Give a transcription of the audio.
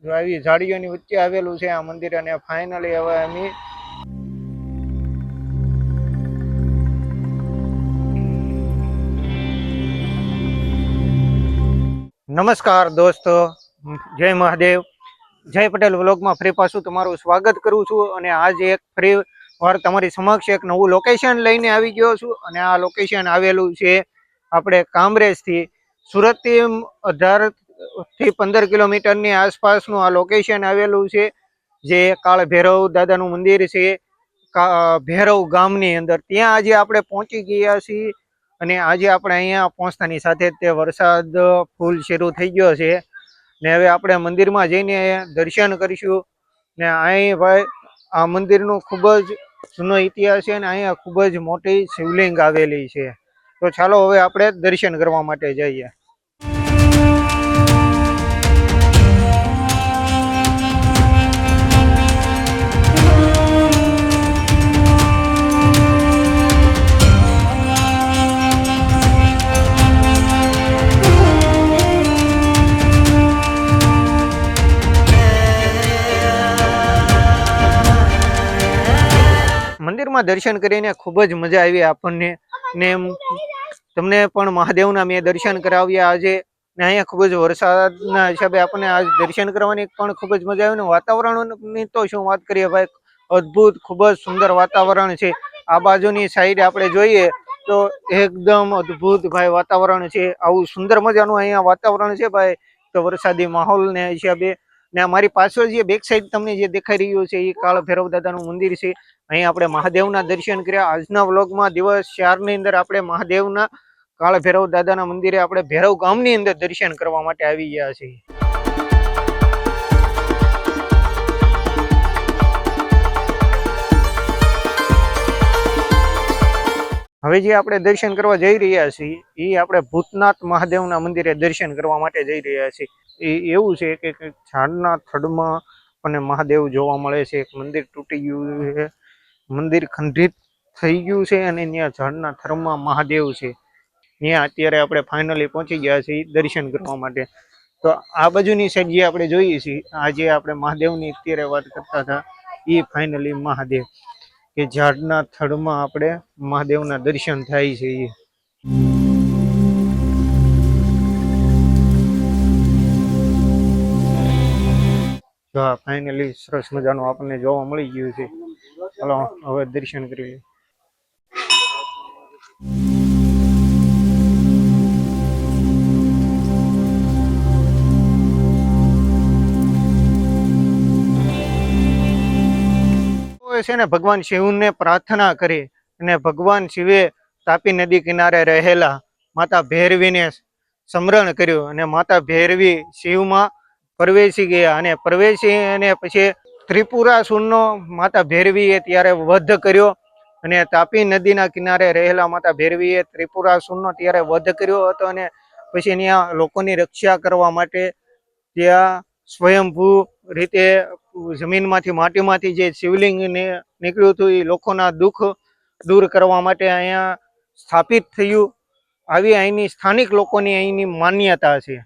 જો આવી ઝાડીઓની વચ્ચે આવેલું છે આ મંદિર, અને ફાઇનલી હવે અમે નમસ્કાર દોસ્તો, જય મહાદેવ, જય પટેલ વ્લોગમાં ફરી પાછું તમારું સ્વાગત કરું છું। અને આજે એક ફરી વાર તમારી સમક્ષ એક નવું લોકેશન લઈને આવી ગયો છું। અને આ લોકેશન આવેલું છે આપણે કામરેજથી, સુરતથી 18 થી 15 કિલોમીટરની આસપાસનું આ લોકેશન આવેલું છે, જે કાળ ભૈરવ દાદાનું મંદિર છે ભૈરવ ગામની અંદર। ત્યાં આજે આપણે પહોંચી ગયા છીએ, અને આજે આપણે અહીંયા પહોંચતાની સાથે તે વરસાદ ફૂલ શરૂ થઈ ગયો છે, ને હવે આપણે મંદિરમાં જઈને દર્શન કરીશું। ને અહીં ભાઈ આ મંદિરનું ખૂબ જ જૂનો ઇતિહાસ છે, અને અહીંયા ખૂબ જ મોટી શિવલિંગ આવેલી છે। તો ચાલો હવે આપણે દર્શન કરવા માટે જઈએ। મંદિરમાં દર્શન કરીને ખૂબ જ મજા આવી આપણને, ને તમને પણ મહાદેવના મેં દર્શન કરાવ્યા આજે। ને અહીંયા ખૂબ જ વરસાદના હિસાબે આપણને આજ દર્શન કરવાની પણ ખૂબ જ મજા આવી। ને વાતાવરણની તો શું વાત કરીએ ભાઈ, અદ્ભુત ખૂબ જ સુંદર વાતાવરણ છે। આ બાજુની સાઈડ આપણે જોઈએ તો એકદમ અદ્ભુત ભાઈ વાતાવરણ છે, આવું સુંદર મજાનું અહીંયા વાતાવરણ છે ભાઈ। તો વરસાદી માહોલને હિસાબે, ને અમારી પાછળ જે બેક સાઈડ તમને જે દેખાઈ રહ્યું છે એ કાળ ભૈરવ દાદાનું મંદિર છે। અહીં આપણે મહાદેવના દર્શન કર્યા। આજના વ્લોગમાં દિવસ 4 ની અંદર આપણે મહાદેવના કાળ ભૈરવ દાદાના મંદિરે આપણે ભૈરવ ગામની અંદર દર્શન કરવા માટે આવી ગયા છીએ। હવે જે આપણે દર્શન કરવા જઈ રહ્યા છીએ એ આપણે ભૂતનાથ મહાદેવના મંદિરે દર્શન કરવા માટે જઈ રહ્યા છીએ। એ એવું છે કે ઝાડના થડમાં અને મહાદેવ જોવા મળે છે। એક મંદિર તૂટી ગયું છે, મંદિર ખંડિત થઈ ગયું છે, અને ત્યાં ઝાડના થરમાં મહાદેવ છે। ત્યાં અત્યારે આપણે ફાઇનલી પહોંચી ગયા છીએ દર્શન કરવા માટે। તો આ બાજુની સાઈડ જે આપણે જોઈએ છીએ, આજે આપણે મહાદેવની અત્યારે વાત કરતા હતા, એ ફાઇનલી મહાદેવ કે ઝાડના થડમાં આપણે મહાદેવના દર્શન થાય છે। તો ફાઇનલી સરસ મજાનું આપણને જોવા મળી ગયું છે। ચાલો હવે દર્શન કરી લઈએ। છે ને ભગવાન શિવને પ્રાર્થના કરી, અને ભગવાન શિવે તાપી નદી કિનારે રહેલા માતા ભૈરવીને સ્મરણ કર્યું, અને માતા ભૈરવી શિવમાં પ્રવેશી ગયા, અને પ્રવેશી અને પછી ત્રિપુરાસુરનો માતા ભૈરવીએ ત્યારે વધ કર્યો। અને તાપી નદીના કિનારે રહેલા માતા ભૈરવીએ ત્રિપુરાસુરનો ત્યારે વધ કર્યો હતો, અને પછી ત્યાં લોકોની રક્ષા કરવા માટે ત્યાં સ્વયંભૂ રીતે જમીનમાંથી માટીમાંથી જે શિવલિંગ નીકળ્યું હતું એ લોકોના દુઃખ દૂર કરવા માટે અહીંયા સ્થાપિત થયું। આવી અહીંની સ્થાનિક લોકોની અહીંની માન્યતા છે।